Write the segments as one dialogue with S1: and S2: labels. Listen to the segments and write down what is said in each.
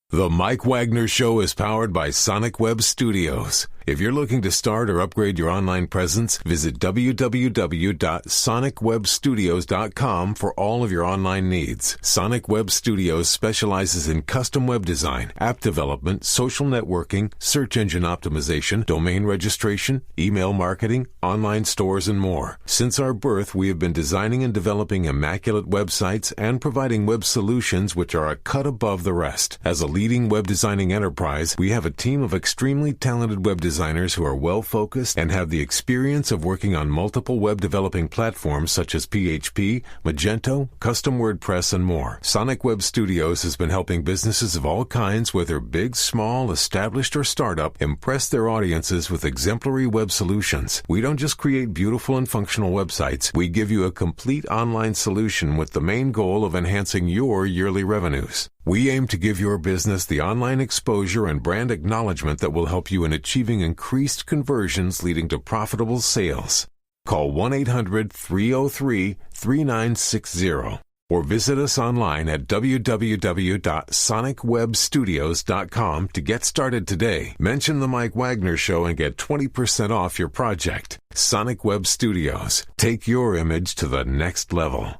S1: The Mike Wagner Show is powered by Sonic Web Studios. If you're looking to start or upgrade your online presence, visit www.sonicwebstudios.com for all of your online needs. Sonic Web Studios specializes in custom web design, app development, social networking, search engine optimization, domain registration, email marketing, online stores, and more. Since our birth, we have been designing and developing immaculate websites and providing web solutions which are a cut above the rest. As a leading web designing enterprise, we have a team of extremely talented web designers who are well-focused and have the experience of working on multiple web developing platforms such as PHP, Magento, custom WordPress, and more. Sonic Web Studios has been helping businesses of all kinds, whether big, small, established, or startup, impress their audiences with exemplary web solutions. We don't just create beautiful and functional websites. We give you a complete online solution with the main goal of enhancing your yearly revenues. We aim to give your business the online exposure and brand acknowledgement that will help you in achieving increased conversions leading to profitable sales. Call 1-800-303-3960 or visit us online at www.sonicwebstudios.com to get started today. Mention the Mike Wagner Show and get 20% off your project. Sonic Web Studios. Take your image to the next level.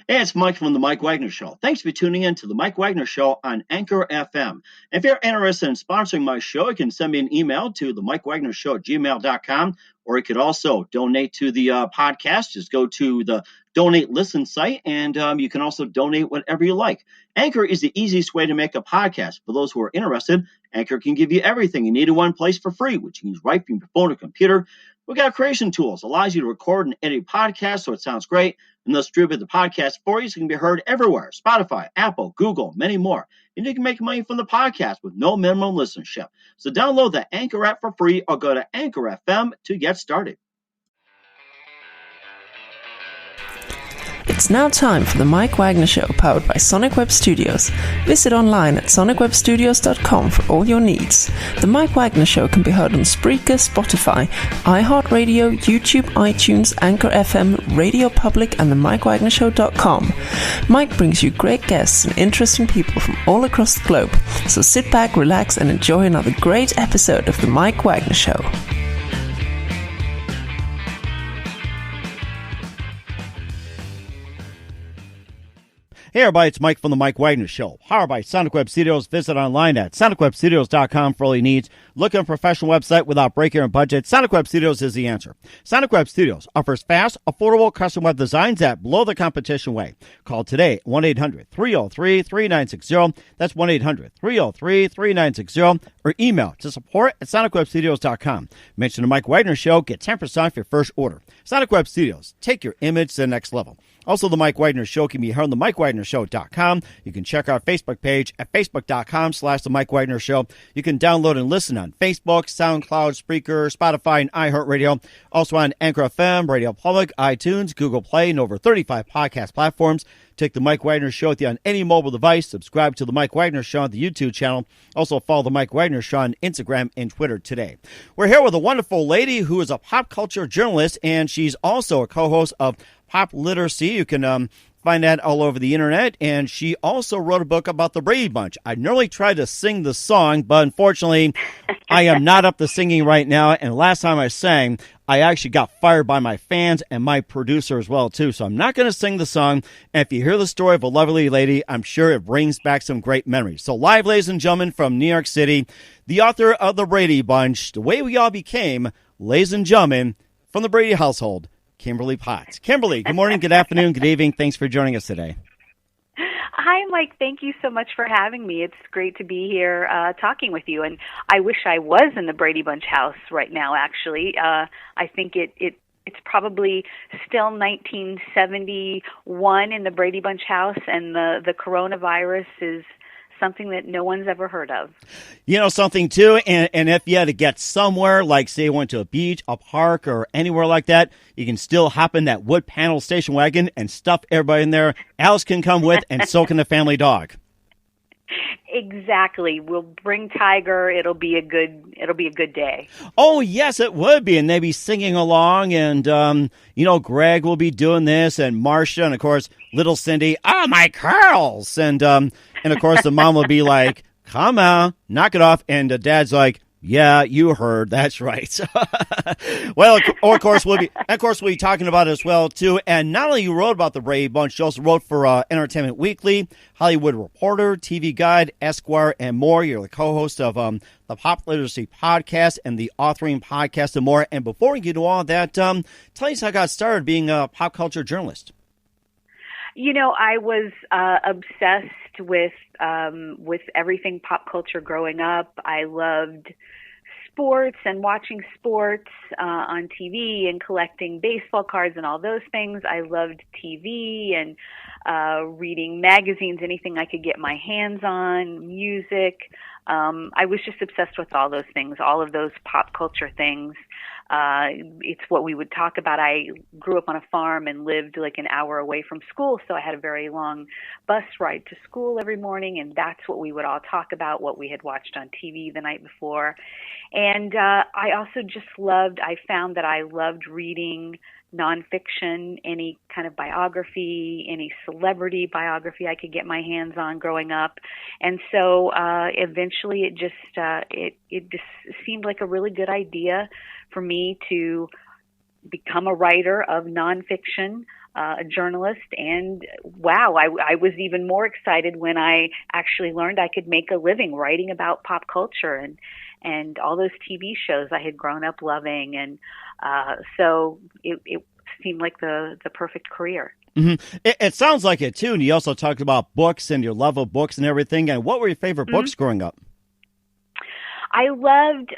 S2: Hey, it's Mike from the Mike Wagner Show. Thanks for tuning in to the Mike Wagner Show on Anchor FM. If you're interested in sponsoring my show, you can send me an email to the MikeWagnerShow@gmail.com, or you could also donate to the podcast. Just go to the Donate Listen site, and you can also donate whatever you like. Anchor is the easiest way to make a podcast. For those who are interested, Anchor can give you everything you need in one place for free, which you can use right from your phone or computer. We got creation tools, allows you to record and edit podcasts so it sounds great, and they'll distribute the podcast for you so it can be heard everywhere. Spotify, Apple, Google, many more. And you can make money from the podcast with no minimum listenership. So download the Anchor app for free or go to Anchor FM to get started.
S3: It's now time for the Mike Wagner Show, powered by Sonic Web Studios. Visit online at sonicwebstudios.com for all your needs. The Mike Wagner Show can be heard on Spreaker, Spotify, iHeartRadio, YouTube, iTunes, Anchor FM, Radio Public, and the MikeWagnerShow.com. Mike brings you great guests and interesting people from all across the globe. So sit back, relax, and enjoy another great episode of the Mike Wagner Show.
S4: Hey everybody, it's Mike from the Mike Wagner Show, powered by Sonic Web Studios. Visit online at sonicwebstudios.com for all your needs. Look at a professional website without breaking your budget. Sonic Web Studios is the answer. Sonic Web Studios offers fast, affordable custom web designs that blow the competition away. Call today, 1-800-303-3960. That's 1-800-303-3960. Or email to support@sonicwebstudios.com. Mention the Mike Wagner Show, get 10% off your first order. Sonic Web Studios, take your image to the next level. Also, the Mike Wagner Show can be heard on the MikeWagnerShow.com. You can check our Facebook page at Facebook.com/The Mike Wagner Show. You can download and listen on Facebook, SoundCloud, Spreaker, Spotify, and iHeartRadio. Also on Anchor FM, Radio Public, iTunes, Google Play, and over 35 podcast platforms. Take the Mike Wagner Show with you on any mobile device. Subscribe to the Mike Wagner Show on the YouTube channel. Also follow the Mike Wagner Show on Instagram and Twitter today. We're here with a wonderful lady who is a pop culture journalist, and she's also a co-host of Pop Literacy. You can find that all over the internet. And she also wrote a book about the Brady Bunch. I nearly tried to sing the song, but unfortunately, I am not up to singing right now. And last time I sang, I actually got fired by my fans and my producer as well, too. So I'm not going to sing the song. And if you hear the story of a lovely lady, I'm sure it brings back some great memories. So live, ladies and gentlemen, from New York City, the author of the Brady Bunch, The Way We All Became, ladies and gentlemen, from the Brady household, Kimberly Potts. Kimberly, good morning, good afternoon, good evening. Thanks for joining us today.
S5: Hi, Mike. Thank you so much for having me. It's great to be here talking with you. And I wish I was in the Brady Bunch house right now, actually. I think it's probably still 1971 in the Brady Bunch house, and the coronavirus is something that no one's ever heard of.
S4: You know something, too, and if you had to get somewhere, like, say, you went to a beach, a park, or anywhere like that, you can still hop in that wood panel station wagon and stuff everybody in there. Alice can come with, and so can the family dog.
S5: Exactly. We'll bring Tiger. It'll be a good day.
S4: Oh, yes, it would be. And they'd be singing along. And, Greg will be doing this and Marcia. And, of course, little Cindy, my curls. And of course, the mom will be like, come on, knock it off. And the dad's like, yeah, you heard. That's right. Well, of course, we'll be talking about it as well, too. And not only you wrote about the Brady Bunch, you also wrote for Entertainment Weekly, Hollywood Reporter, TV Guide, Esquire, and more. You're the co-host of the Pop Literacy Podcast and the Authoring Podcast and more. And before we get to all that, tell us how I got started being a pop culture journalist.
S5: I was obsessed with everything pop culture growing up. I loved sports and watching sports on TV and collecting baseball cards and all those things. I loved TV and reading magazines, anything I could get my hands on, music. I was just obsessed with all those things, all of those pop culture things. It's what we would talk about. I grew up on a farm and lived like an hour away from school, so I had a very long bus ride to school every morning, and that's what we would all talk about, what we had watched on TV the night before. And I also just I found that I loved reading nonfiction, any kind of biography, any celebrity biography I could get my hands on growing up. And so eventually it just seemed like a really good idea for me to become a writer of nonfiction, a journalist. And wow, I was even more excited when I actually learned I could make a living writing about pop culture and all those TV shows I had grown up loving. And so it seemed like the perfect career.
S4: Mm-hmm. It sounds like it, too. And you also talked about books and your love of books and everything. And what were your favorite books growing up?
S5: I loved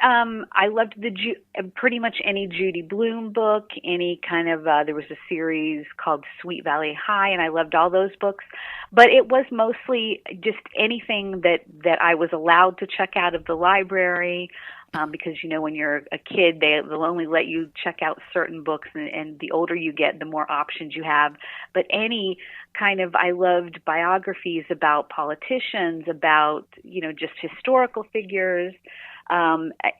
S5: pretty much any Judy Blume book, any kind of, there was a series called Sweet Valley High, and I loved all those books. But it was mostly just anything that I was allowed to check out of the library, because, when you're a kid, they'll only let you check out certain books, and the older you get, the more options you have. But any kind of, I loved biographies about politicians, about, just historical figures,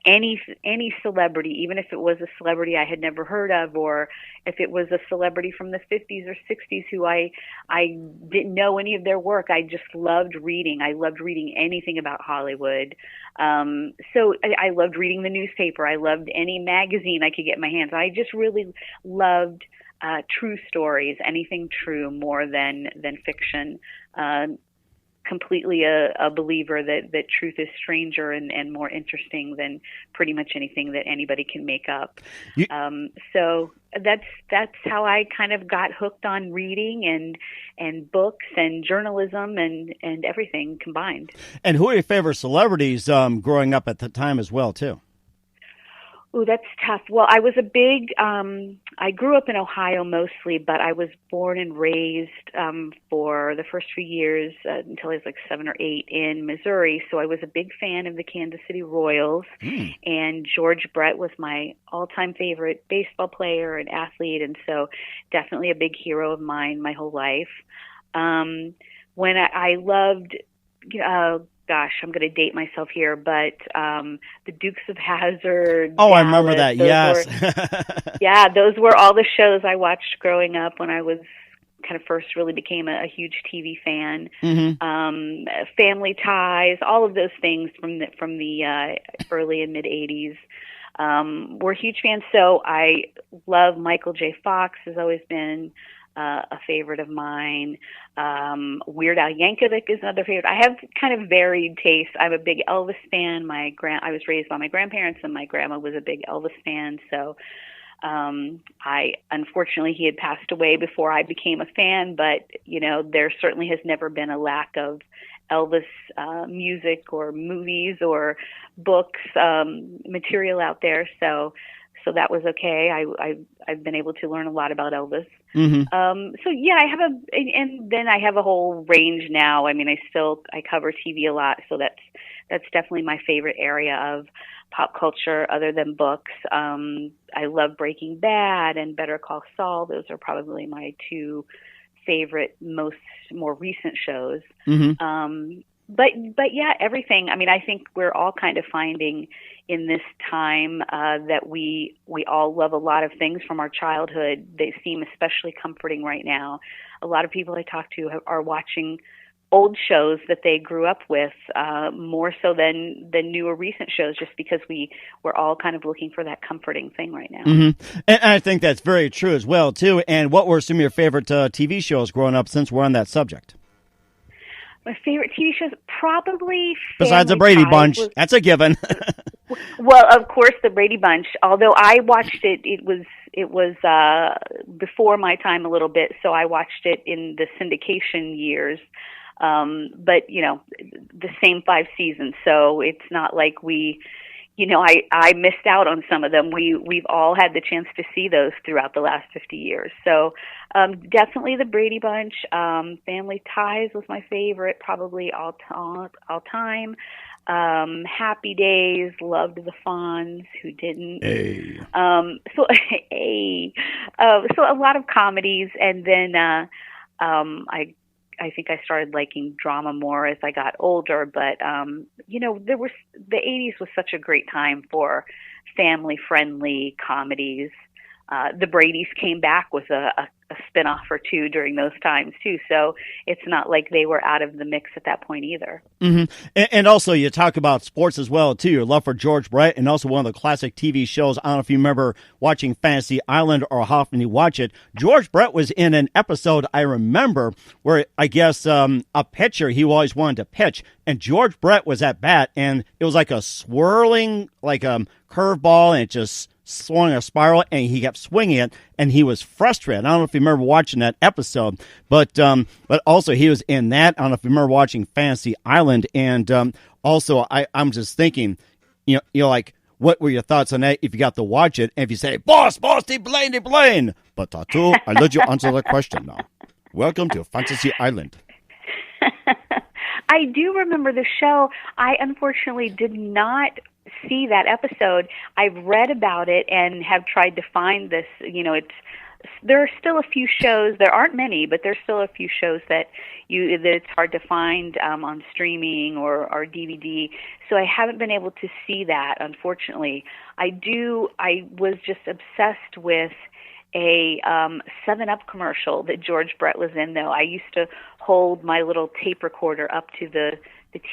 S5: any celebrity, even if it was a celebrity I had never heard of, or if it was a celebrity from the 50s or 60s who I didn't know any of their work. I just loved reading. I loved reading anything about Hollywood. So I loved reading the newspaper. I loved any magazine I could get my hands on. I just really loved true stories, anything true more than fiction. Completely a believer that truth is stranger and more interesting than pretty much anything that anybody can make up. So that's how I kind of got hooked on reading and books and journalism and everything combined.
S4: And who are your favorite celebrities growing up at the time as well, too?
S5: Oh, that's tough. Well, I was I grew up in Ohio mostly, but I was born and raised for the first few years until I was like 7 or 8 in Missouri. So I was a big fan of the Kansas City Royals, and George Brett was my all-time favorite baseball player and athlete, and so definitely a big hero of mine my whole life. When I loved... gosh, I'm going to date myself here, but the Dukes of Hazzard.
S4: Oh, Dallas, I remember that, yes.
S5: Yeah, those were all the shows I watched growing up when I was kind of first really became a huge TV fan. Mm-hmm. Family Ties, all of those things from the early and mid-'80s. We're huge fans, so I love Michael J. Fox, has always been a favorite of mine. Weird Al Yankovic is another favorite. I have kind of varied tastes. I'm a big Elvis fan. I was raised by my grandparents, and my grandma was a big Elvis fan. So, unfortunately, he had passed away before I became a fan. But there certainly has never been a lack of Elvis music or movies or books material out there. So that was okay. I've been able to learn a lot about Elvis. Mm-hmm. So yeah, and then I have a whole range now. I mean, I cover TV a lot, so that's definitely my favorite area of pop culture other than books. I love Breaking Bad and Better Call Saul. Those are probably my two favorite, more recent shows. Mm-hmm. But yeah, everything. I mean, I think we're all kind of finding in this time that we all love a lot of things from our childhood. They seem especially comforting right now. A lot of people I talk to are watching old shows that they grew up with more so than newer recent shows, just because we're all kind of looking for that comforting thing right now.
S4: Mm-hmm. And I think that's very true as well, too. And what were some of your favorite TV shows growing up, since we're on that subject?
S5: My favorite TV shows, probably
S4: besides the Brady Bunch. That's a given.
S5: Well, of course, the Brady Bunch. Although I watched it, it was before my time a little bit, so I watched it in the syndication years. But the same 5 seasons, so it's not like I missed out on some of them. We've all had the chance to see those throughout the last 50 years. So definitely the Brady Bunch. Family Ties was my favorite, probably all time. Happy Days, loved the Fonz. Who didn't?
S4: Hey.
S5: So a lot of comedies, and then I think I started liking drama more as I got older, but the 80s was such a great time for family-friendly comedies. The Bradys came back with a spinoff or two during those times too, so it's not like they were out of the mix at that point either.
S4: Mm-hmm. And also, you talk about sports as well too. Your love for George Brett, and also one of the classic TV shows. I don't know if you remember watching Fantasy Island or how often you watch it. George Brett was in an episode I remember where I guess a pitcher, he always wanted to pitch, and George Brett was at bat, and it was like a swirling, like a curveball, and it just swung a spiral, and he kept swinging it, and he was frustrated. I don't know if you remember watching that episode, but also he was in that. I don't know if you remember watching Fantasy Island, and also I'm just thinking, like, what were your thoughts on that if you got to watch it? And if you say, boss, they blame. But Tatu, I let you answer the question now. Welcome to Fantasy Island.
S5: I do remember the show. I unfortunately did not see that episode. I've read about it and have tried to find this. There are still a few shows. There aren't many, but there's still a few shows that it's hard to find on streaming or DVD. So I haven't been able to see that, unfortunately. I was just obsessed with a 7-Up commercial that George Brett was in, though. I used to hold my little tape recorder up to the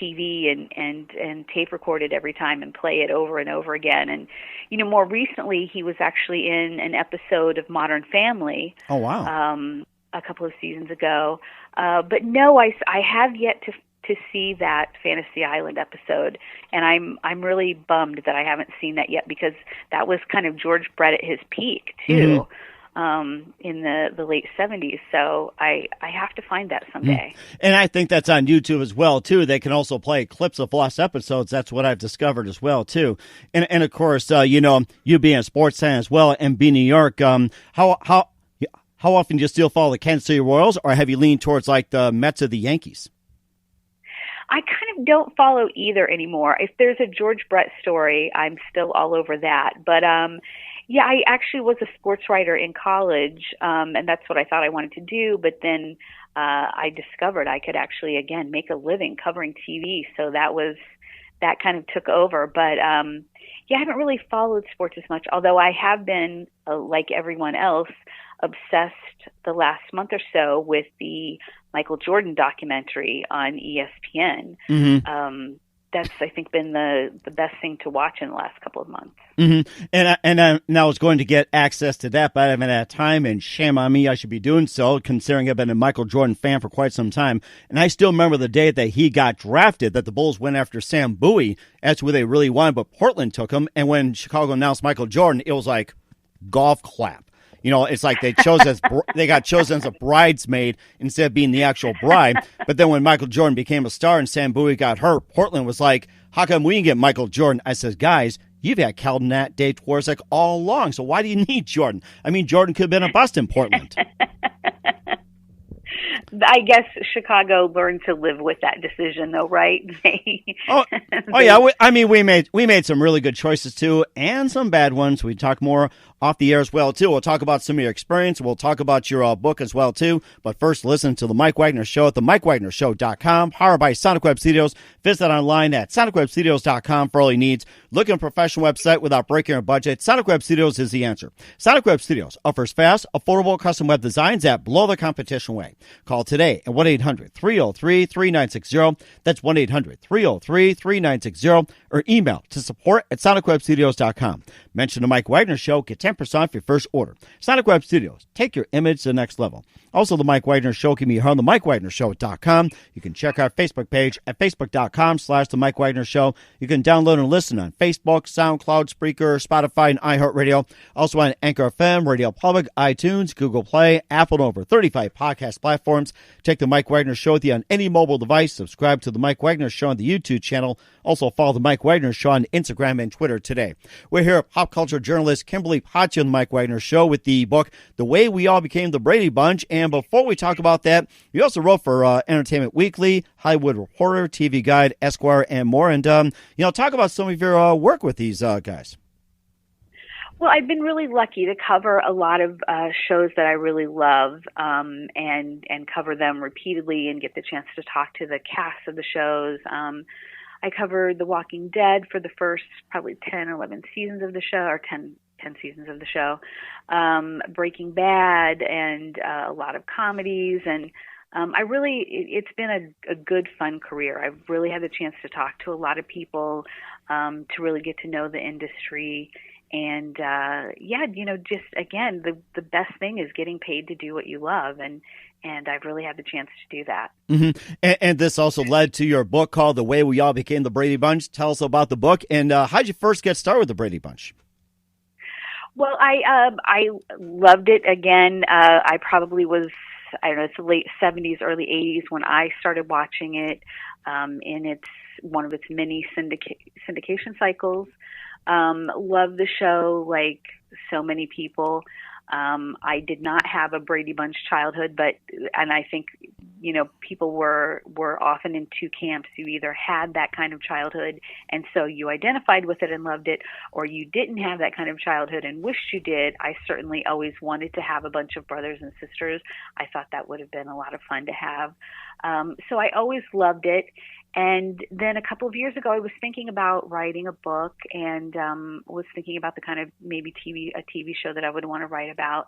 S5: TV and tape record it every time and play it over and over again. And more recently, he was actually in an episode of Modern Family.
S4: Oh wow!
S5: A couple of seasons ago. But no, I have yet to see that Fantasy Island episode, and I'm really bummed that I haven't seen that yet, because that was kind of George Brett at his peak too. Mm-hmm. In the late 70s, so I have to find that someday.
S4: And I think that's on YouTube as well too. They can also play clips of lost episodes. That's what I've discovered as well too. And of course, you being a sports fan as well, and being in New York, how often do you still follow the Kansas City Royals, or have you leaned towards like the Mets or the Yankees?
S5: I kind of don't follow either anymore. If there's a George Brett story, I'm still all over that. But yeah, I actually was a sports writer in college, and that's what I thought I wanted to do. But then I discovered I could actually, again, make a living covering TV. So that kind of took over. But yeah, I haven't really followed sports as much, although I have been, like everyone else, obsessed the last month or so with the Michael Jordan documentary on ESPN. Mm-hmm. That's, I think, been the best thing to watch in the last couple of months.
S4: Mm-hmm. And I was going to get access to that, but I haven't had time, and shame on me, I should be doing so, considering I've been a Michael Jordan fan for quite some time. And I still remember the day that he got drafted, that the Bulls went after Sam Bowie. That's who they really wanted, but Portland took him. And when Chicago announced Michael Jordan, it was like golf clap. It's like they got chosen as a bridesmaid instead of being the actual bride. But then when Michael Jordan became a star and Sam Bowie got hurt, Portland was like, how come we didn't get Michael Jordan? I said, guys, you've had Calvin Dave Twarzek all along, so why do you need Jordan? I mean, Jordan could have been a bust in Portland.
S5: I guess Chicago learned to live with that decision, though, right?
S4: Yeah. We made some really good choices too, and some bad ones. We talk more off the air as well too. We'll talk about some of your experience. We'll talk about your book as well too. But first, listen to the Mike Wagner Show at themikewagnershow.com, powered by Sonic Web Studios. Visit online at sonicwebstudios.com for all your needs. Look at a professional website without breaking your budget. Sonic Web Studios is the answer. Sonic Web Studios offers fast, affordable custom web designs that blow the competition away. Call today at 1-800-303-3960. That's 1-800-303-3960. Or email to support@sonicwebstudios.com. Mention the Mike Wagner Show. Get 10% off your first order. Sonic Web Studios. Take your image to the next level. Also, the Mike Wagner Show can be heard on themikewagnershow.com. You can check our Facebook page at facebook.com/The Mike Wagner Show. You can download and listen on Facebook, SoundCloud, Spreaker, Spotify, and iHeartRadio. Also on Anchor FM, Radio Public, iTunes, Google Play, Apple, and over 35 podcast platforms. Take the Mike Wagner Show with you on any mobile device. Subscribe to the Mike Wagner Show on the YouTube channel. Also follow the Mike Wagner Show on Instagram and Twitter today. We're here at pop culture journalist Kimberly Potts on the Mike Wagner Show with the book, The Way We All Became the Brady Bunch. And before we talk about that, you also wrote for Entertainment Weekly, Hollywood Reporter, TV Guide, Esquire, and more. And, talk about some of your work with these guys.
S5: Well, I've been really lucky to cover a lot of shows that I really love and cover them repeatedly and get the chance to talk to the cast of the shows. I covered The Walking Dead for the first probably 10, 11 seasons of the show, or 10 seasons of the show, Breaking Bad, and a lot of comedies. And it's been a good, fun career. I've really had the chance to talk to a lot of people, to really get to know the industry. And, just again, the best thing is getting paid to do what you love. And I've really had the chance to do that.
S4: Mm-hmm. And this also led to your book called The Way We All Became the Brady Bunch. Tell us about the book, and how'd you first get started with the Brady Bunch?
S5: Well, I loved it. Again, I probably was, it's the late 70s, early 80s when I started watching it in one of its many syndication cycles. Love the show like so many people. I did not have a Brady Bunch childhood, and I think, people were often in two camps. You either had that kind of childhood, and so you identified with it and loved it, or you didn't have that kind of childhood and wished you did. I certainly always wanted to have a bunch of brothers and sisters. I thought that would have been a lot of fun to have. So I always loved it. And then a couple of years ago, I was thinking about writing a book and was thinking about the kind of maybe a TV show that I would want to write about.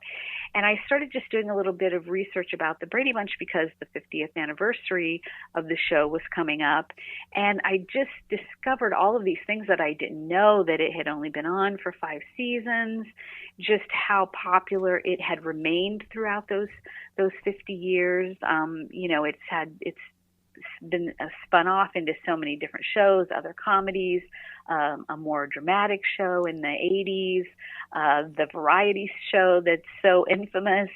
S5: And I started just doing a little bit of research about the Brady Bunch because the 50th anniversary of the show was coming up. And I just discovered all of these things that I didn't know, that it had only been on for 5 seasons, just how popular it had remained throughout those 50 years. It's been spun off into so many different shows, other comedies, a more dramatic show in the 80s, the variety show that's so infamous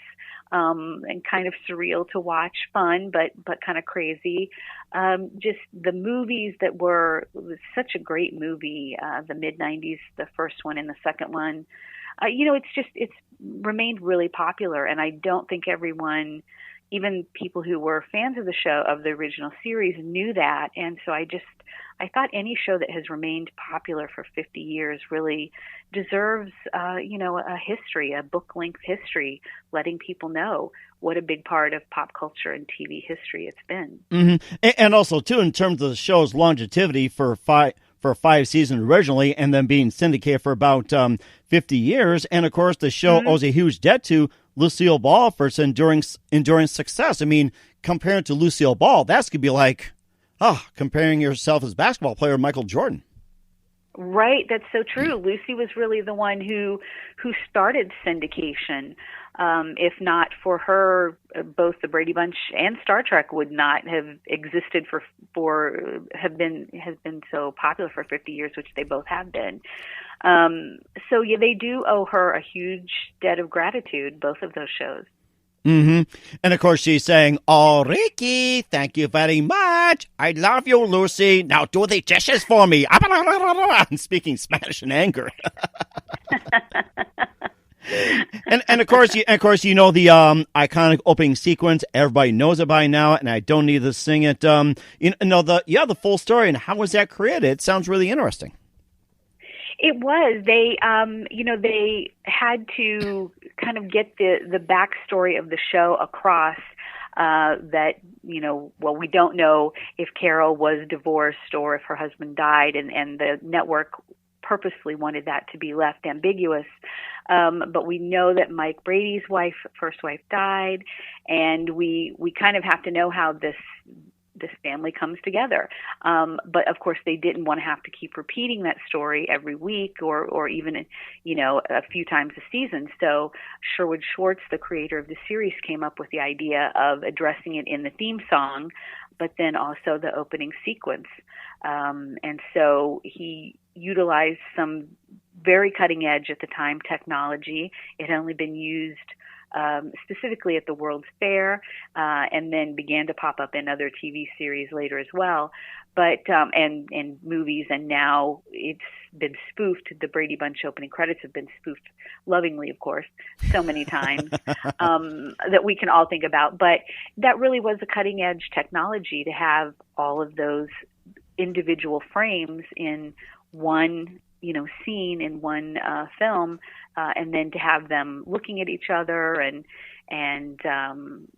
S5: and kind of surreal to watch, fun but kind of crazy. Just the movies it was such a great movie, the mid-90s, the first one and the second one. It's remained really popular, and I don't think everyone, even people who were fans of the show, of the original series, knew that. And so I thought any show that has remained popular for 50 years really deserves, a history, a book-length history, letting people know what a big part of pop culture and TV history it's been.
S4: Mm-hmm. And also, too, in terms of the show's longevity for 5 seasons originally, and then being syndicated for about 50 years. And, of course, the show owes a huge debt to Lucille Ball for its enduring success. I mean, compared to Lucille Ball, that's going to be like, comparing yourself as a basketball player to Michael Jordan.
S5: Right, that's so true. Lucy was really the one who started syndication. If not for her, both the Brady Bunch and Star Trek would not have existed has been so popular for 50 years, which they both have been. So yeah, they do owe her a huge debt of gratitude, both of those shows.
S4: Mm-hmm. And of course she's saying, "Oh, Ricky, thank you very much. I love you, Lucy. Now do the dishes for me." And speaking Spanish in anger. And of course, you know the iconic opening sequence. Everybody knows it by now, and I don't need to sing it. The full story and how was that created? It sounds really interesting.
S5: It was. They, they had to kind of get the backstory of the show across. That, we don't know if Carol was divorced or if her husband died, and the network purposely wanted that to be left ambiguous. But we know that Mike Brady's first wife died, and we kind of have to know how this family comes together. But of course they didn't want to have to keep repeating that story every week or even, a few times a season. So Sherwood Schwartz, the creator of the series, came up with the idea of addressing it in the theme song, but then also the opening sequence. And so he utilized some very cutting edge at the time technology. It had only been used specifically at the World's Fair, and then began to pop up in other TV series later as well, but and movies, and now it's been spoofed. The Brady Bunch opening credits have been spoofed lovingly, of course, so many times that we can all think about. But that really was a cutting edge technology to have all of those individual frames in one scene in one film, and then to have them looking at each other and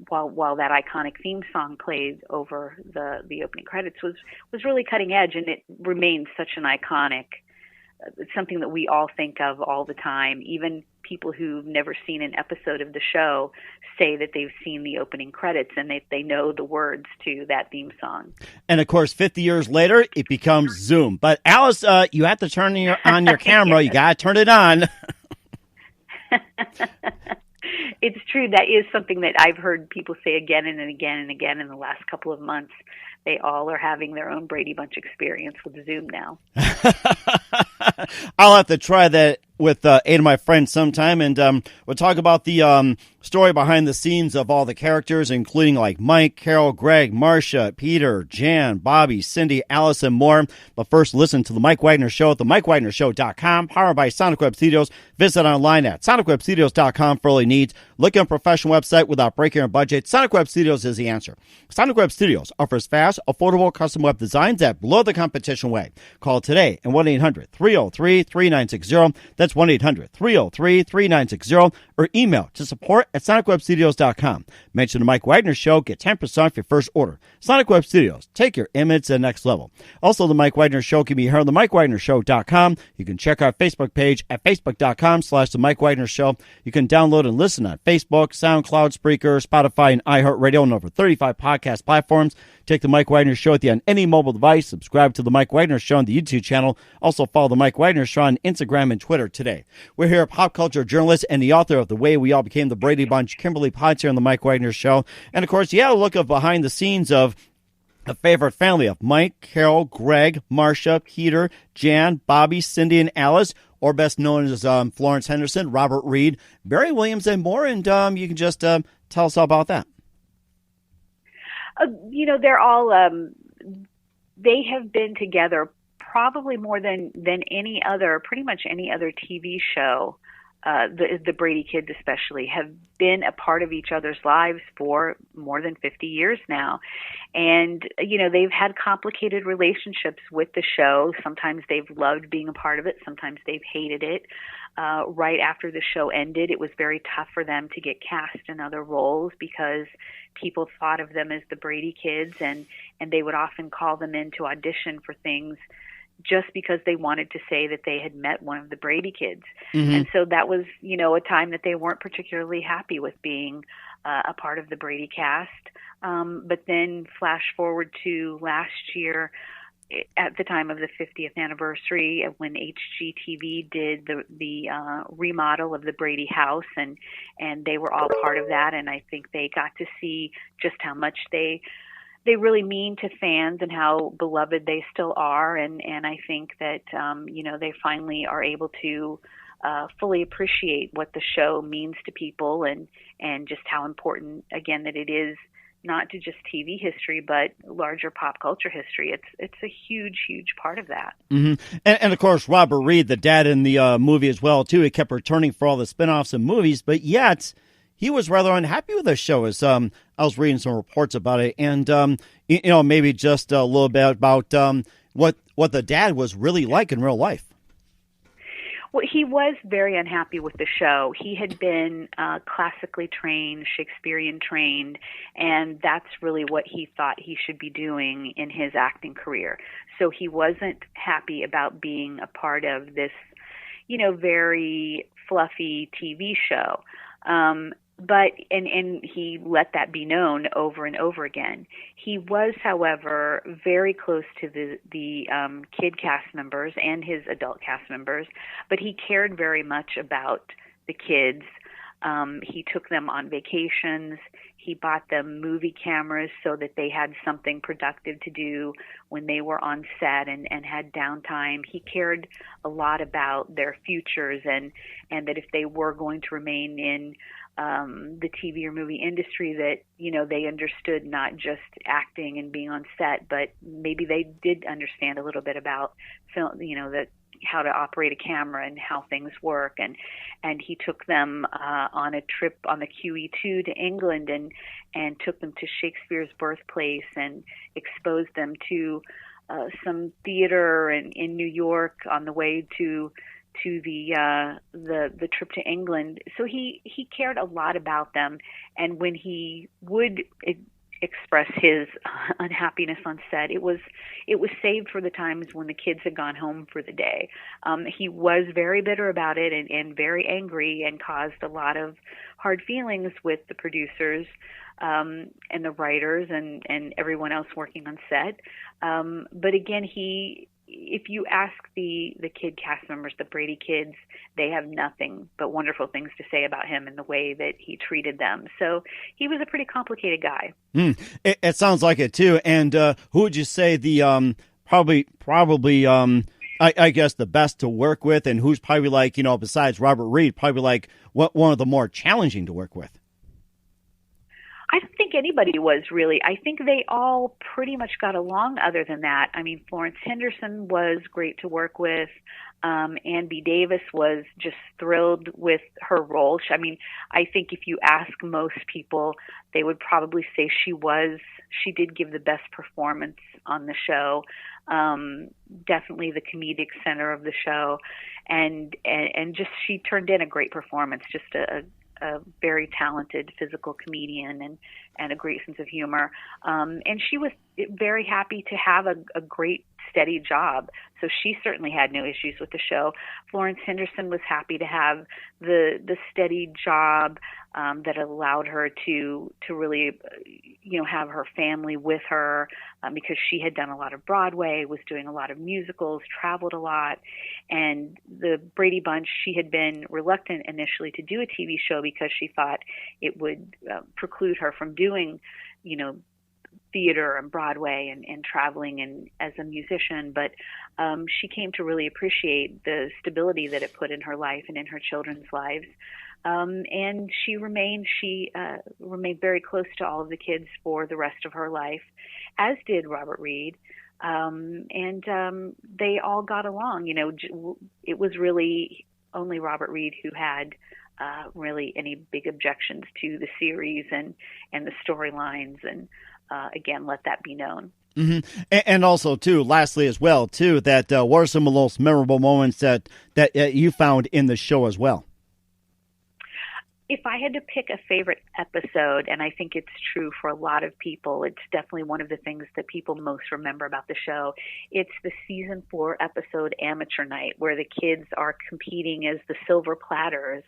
S5: while that iconic theme song played over the opening credits was really cutting edge, and it remains such an iconic, something that we all think of all the time. Even people who've never seen an episode of the show say that they've seen the opening credits and they know the words to that theme song. And of course, 50 years later, it becomes Zoom. But Alice, you have to turn on your camera. You got to turn it on. It's true. That is something that I've heard people say again and again and again in the last couple of months. They all are having their own Brady Bunch experience with Zoom now. I'll have to try that with 8 of my friends sometime, and we'll talk about the story behind the scenes of all the characters, including like Mike, Carol, Greg, Marcia, Peter, Jan, Bobby, Cindy, Alice, and more. But first, listen to The Mike Wagner Show at themikewagnershow.com, powered by Sonic Web Studios. Visit online at sonicwebstudios.com for all your needs. Look at a professional website without breaking your budget. Sonic Web Studios is the answer. Sonic Web Studios offers fast, affordable custom web designs that blow the competition away. Call today at 1-800-303-3960. That's 1-800-303-3960, or email to support@sonicwebstudios.com. Mention the Mike Wagner Show. Get 10% off your first order. Sonic Web Studios. Take your image to the next level. Also, the Mike Wagner Show can be heard on themikewagnershow.com. You can check our Facebook page at facebook.com/the Mike Wagner Show. You can download and listen on Facebook, SoundCloud, Spreaker, Spotify, and iHeartRadio, and over 35 podcast platforms. Take the Mike Wagner Show on any mobile device. Subscribe to the Mike Wagner Show on the YouTube channel. Also follow the Mike Wagner Show on Instagram and Twitter today. We're here, pop culture journalist and the author of The Way We All Became the Brady Bunch, Kimberly Potts, here on the Mike Wagner Show. And of course, you had a look of behind the scenes of a favorite family of Mike, Carol, Greg, Marcia, Peter, Jan, Bobby, Cindy, and Alice, or best known as Florence Henderson, Robert Reed, Barry Williams, and more. And you can just tell us all about that. They're all, they have been together probably more than pretty much any other TV show. The Brady kids especially have been a part of each other's lives for more than 50 years now. And, they've had complicated relationships with the show. Sometimes they've loved being a part of it. Sometimes they've hated it. Right after the show ended, it was very tough for them to get cast in other roles because people thought of them as the Brady kids, and they would often call them in to audition for things just because they wanted to say that they had met one of the Brady kids. Mm-hmm. And so that was, a time that they weren't particularly happy with being a part of the Brady cast. But then flash forward to last year, at the time of the 50th anniversary, when HGTV did the remodel of the Brady house, and they were all part of that. And I think they got to see just how much they really mean to fans and how beloved they still are. And I think that, they finally are able to fully appreciate what the show means to people and just how important, again, that it is not to just TV history, but larger pop culture history. It's a huge, huge part of that.
S4: Mm-hmm. And of course, Robert Reed, the dad in the movie as well, too, he kept returning for all the spinoffs and movies, but yet he was rather unhappy with the show as I was reading some reports about it. And, maybe just a little bit about what the dad was really like in real life.
S5: Well, he was very unhappy with the show. He had been classically trained, Shakespearean trained, and that's really what he thought he should be doing in his acting career. So he wasn't happy about being a part of this, very fluffy TV show. But he let that be known over and over again. He was, however, very close to the kid cast members and his adult cast members, but he cared very much about the kids. He took them on vacations. He bought them movie cameras so that they had something productive to do when they were on set and had downtime. He cared a lot about their futures and that if they were going to remain in the TV or movie industry, that they understood not just acting and being on set, but maybe they did understand a little bit about film, that how to operate a camera and how things work. And he took them on a trip on the QE2 to England and took them to Shakespeare's birthplace and exposed them to some theater in New York on the way to the trip to England. So he cared a lot about them, and when he would express his unhappiness on set, it was saved for the times when the kids had gone home for the day. He was very bitter about it and very angry and caused a lot of hard feelings with the producers and the writers and everyone else working on set. But again, if you ask the kid cast members, the Brady kids, they have nothing but wonderful things to say about him and the way that he treated them. So he was a pretty complicated guy.
S4: It sounds like it too. And who would you say the probably I guess the best to work with, and who's probably like, besides Robert Reed, probably like one of the more challenging to work with?
S5: I don't think anybody was really. I think they all pretty much got along other than that. I mean, Florence Henderson was great to work with. Ann B. Davis was just thrilled with her role. I think if you ask most people, they would probably say she did give the best performance on the show. Definitely the comedic center of the show. And just, she turned in a great performance, just a very talented physical comedian and a great sense of humor. And she was very happy to have a great, steady job. So she certainly had no issues with the show. Florence Henderson was happy to have the steady job that allowed her to really, have her family with her because she had done a lot of Broadway, was doing a lot of musicals, traveled a lot. And the Brady Bunch, she had been reluctant initially to do a TV show because she thought it would preclude her from doing, theater and Broadway and traveling and as a musician. But she came to really appreciate the stability that it put in her life and in her children's lives. And she remained very close to all of the kids for the rest of her life, as did Robert Reed. And they all got along. It was really only Robert Reed who had really any big objections to the series and the storylines, and again, let that be known.
S4: Mm-hmm. And also, too, lastly as well, too, that what are some of the most memorable moments that you found in the show as well?
S5: If I had to pick a favorite episode, and I think it's true for a lot of people, it's definitely one of the things that people most remember about the show. It's the season 4 episode Amateur Night, where the kids are competing as the silver platters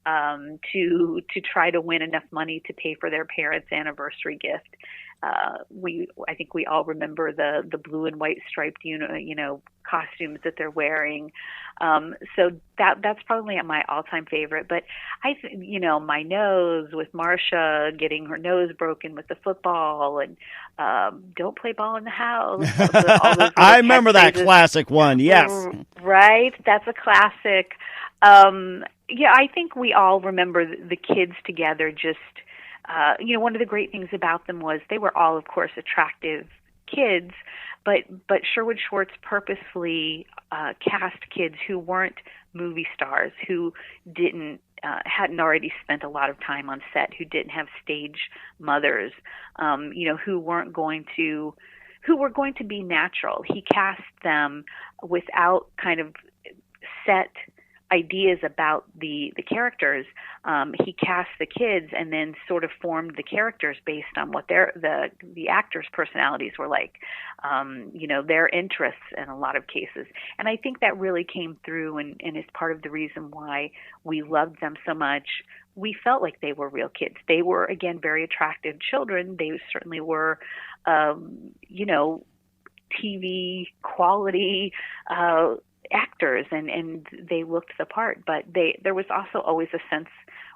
S5: to try to win enough money to pay for their parents' anniversary gift. I think we all remember the blue and white striped costumes that they're wearing. So that's probably my all-time favorite. But my nose with Marcia getting her nose broken with the football, and don't play ball in the house. All those
S4: I remember that classic one. Yes,
S5: right. That's a classic. I think we all remember the kids together just one of the great things about them was they were all, of course, attractive kids, but Sherwood Schwartz purposefully cast kids who weren't movie stars, who hadn't already spent a lot of time on set, who didn't have stage mothers, who were going to be natural. He cast them without kind of set ideas about the characters. He cast the kids and then sort of formed the characters based on what the actors' personalities were like, their interests in a lot of cases. And I think that really came through and is part of the reason why we loved them so much. We felt like they were real kids. They were, again, very attractive children. They certainly were, TV quality actors, and they looked the part. But there was also always a sense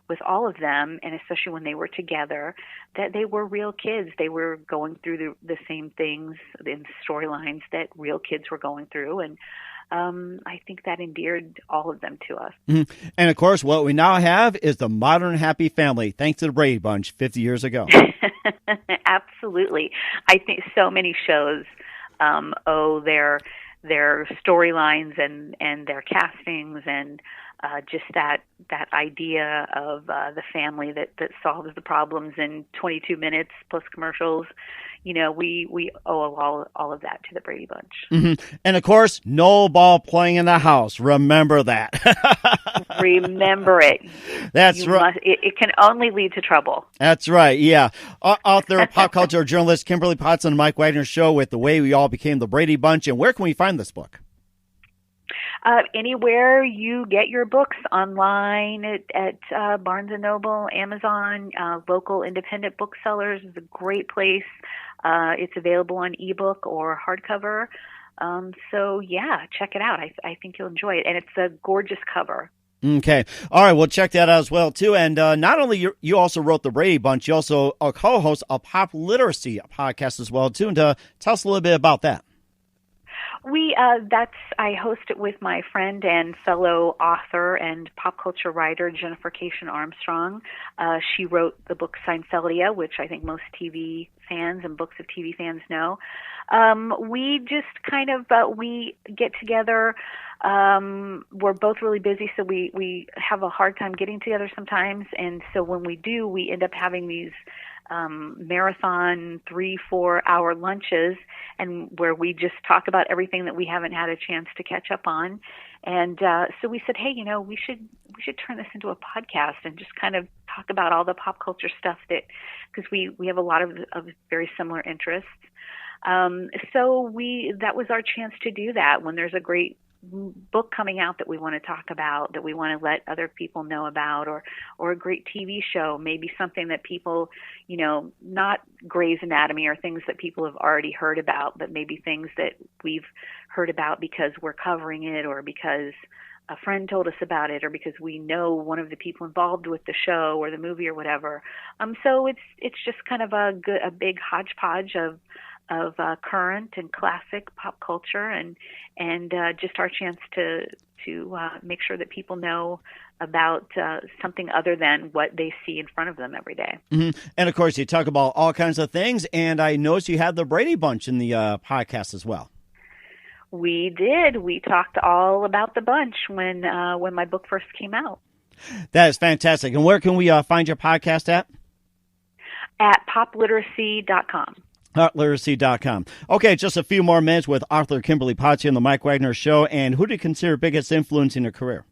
S5: with all of them, and especially when they were together, that they were real kids. They were going through the same things in storylines that real kids were going through, and I think that endeared all of them to us.
S4: Mm-hmm. And of course, what we now have is the modern happy family, thanks to the Brady Bunch 50 years ago.
S5: Absolutely. I think so many shows owe their storylines and their castings and just that idea of the family that solves the problems in 22 minutes plus commercials. We owe all of that to the Brady Bunch.
S4: Mm-hmm. And of course, no ball playing in the house. Remember that.
S5: Remember it.
S4: That's right.
S5: It can only lead to trouble.
S4: That's right. Yeah. Author, pop culture journalist Kimberly Potts on the Mike Wagner Show with The Way We All Became the Brady Bunch. And where can we find this book?
S5: Anywhere you get your books, online at Barnes & Noble, Amazon, local independent booksellers is a great place. It's available on ebook or hardcover. So, yeah, check it out. I think you'll enjoy it. And it's a gorgeous cover.
S4: Okay. All right. We'll check that out as well, too. And not only you also wrote The Brady Bunch, you also co-host a pop literacy podcast as well, too. And tell us a little bit about that.
S5: I host it with my friend and fellow author and pop culture writer, Jennifer Cation Armstrong. She wrote the book Seinfeldia, which I think most TV fans and books of TV fans know. We just kind of, we get together. We're both really busy, so we have a hard time getting together sometimes. And so when we do, we end up having these marathon 3-4 hour lunches, and where we just talk about everything that we haven't had a chance to catch up on. And so we said, hey, we should turn this into a podcast and just kind of talk about all the pop culture stuff because we have a lot of very similar interests. So that was our chance to do that when there's a great book coming out that we want to talk about, that we want to let other people know about, or a great TV show, maybe something that people, not Grey's Anatomy or things that people have already heard about, but maybe things that we've heard about because we're covering it, or because a friend told us about it, or because we know one of the people involved with the show or the movie or whatever. So it's just kind of a big hodgepodge of current and classic pop culture, and just our chance to make sure that people know about something other than what they see in front of them every day.
S4: Mm-hmm. And of course, you talk about all kinds of things, and I noticed you had the Brady Bunch in the podcast as well.
S5: We did. We talked all about the bunch when my book first came out.
S4: That is fantastic. And where can we find your podcast at?
S5: At popliteracy.com.
S4: Literacy.com. Okay, just a few more minutes with author Kimberly Potts on the Mike Wagner Show. And who do you consider biggest influence in your career?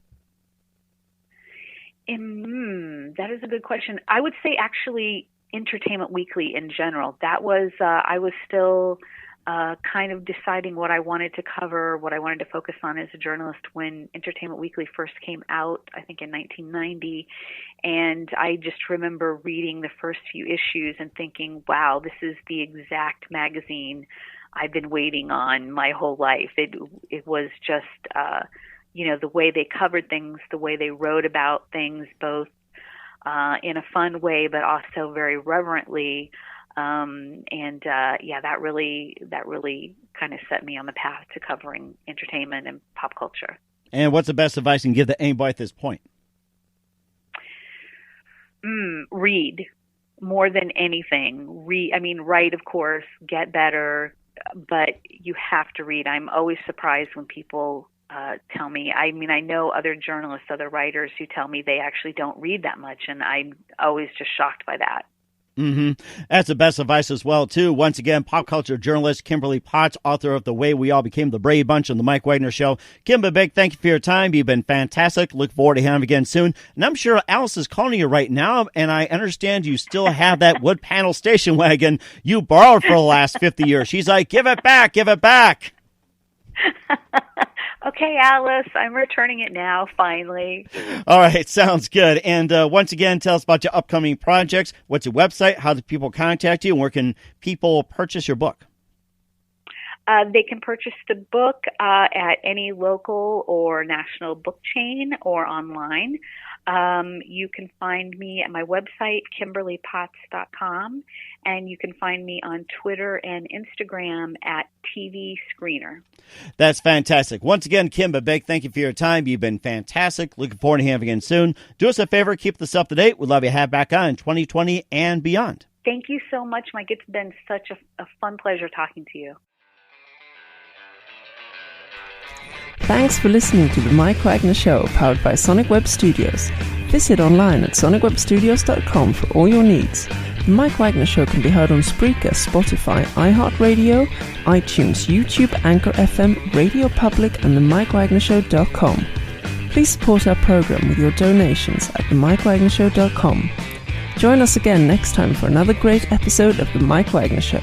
S5: That is a good question. I would say actually Entertainment Weekly in general. That was, I was still kind of deciding what I wanted to cover, what I wanted to focus on as a journalist when Entertainment Weekly first came out, I think in 1990. And I just remember reading the first few issues and thinking, wow, this is the exact magazine I've been waiting on my whole life. It was just, the way they covered things, the way they wrote about things, both in a fun way, but also very reverently. That really kind of set me on the path to covering entertainment and pop culture.
S4: And what's the best advice you can give to anybody at this point?
S5: Read. more than anything, write, of course, get better, but you have to read. I'm always surprised when people tell me. I know other journalists, other writers who tell me they actually don't read that much, and I'm always just shocked by that.
S4: That's the best advice as well, too. Once again, pop culture journalist Kimberly Potts, author of The Way We All Became the Brady Bunch on The Mike Wagner Show. Kimberly, big thank you for your time. You've been fantastic. Look forward to having you again soon. And I'm sure Alice is calling you right now, and I understand you still have that wood panel station wagon you borrowed for the last 50 years. She's like, give it back, give it back.
S5: Okay, Alice, I'm returning it now, finally.
S4: All right, sounds good. And once again, tell us about your upcoming projects. What's your website? How do people contact you? And where can people purchase your book?
S5: They can purchase the book at any local or national book chain or online. You can find me at my website, KimberlyPotts.com, and you can find me on Twitter and Instagram at TV Screener.
S4: That's fantastic. Once again, Kim, a big thank you for your time. You've been fantastic. Looking forward to having you again soon. Do us a favor, keep this up to date. We'd love to have back on in 2020 and beyond.
S5: Thank you so much, Mike. It's been such a fun pleasure talking to you.
S3: Thanks for listening to The Mike Wagner Show, powered by Sonic Web Studios. Visit online at sonicwebstudios.com for all your needs. The Mike Wagner Show can be heard on Spreaker, Spotify, iHeartRadio, iTunes, YouTube, Anchor FM, Radio Public, and themikewagnershow.com. Please support our program with your donations at themikewagnershow.com. Join us again next time for another great episode of The Mike Wagner Show.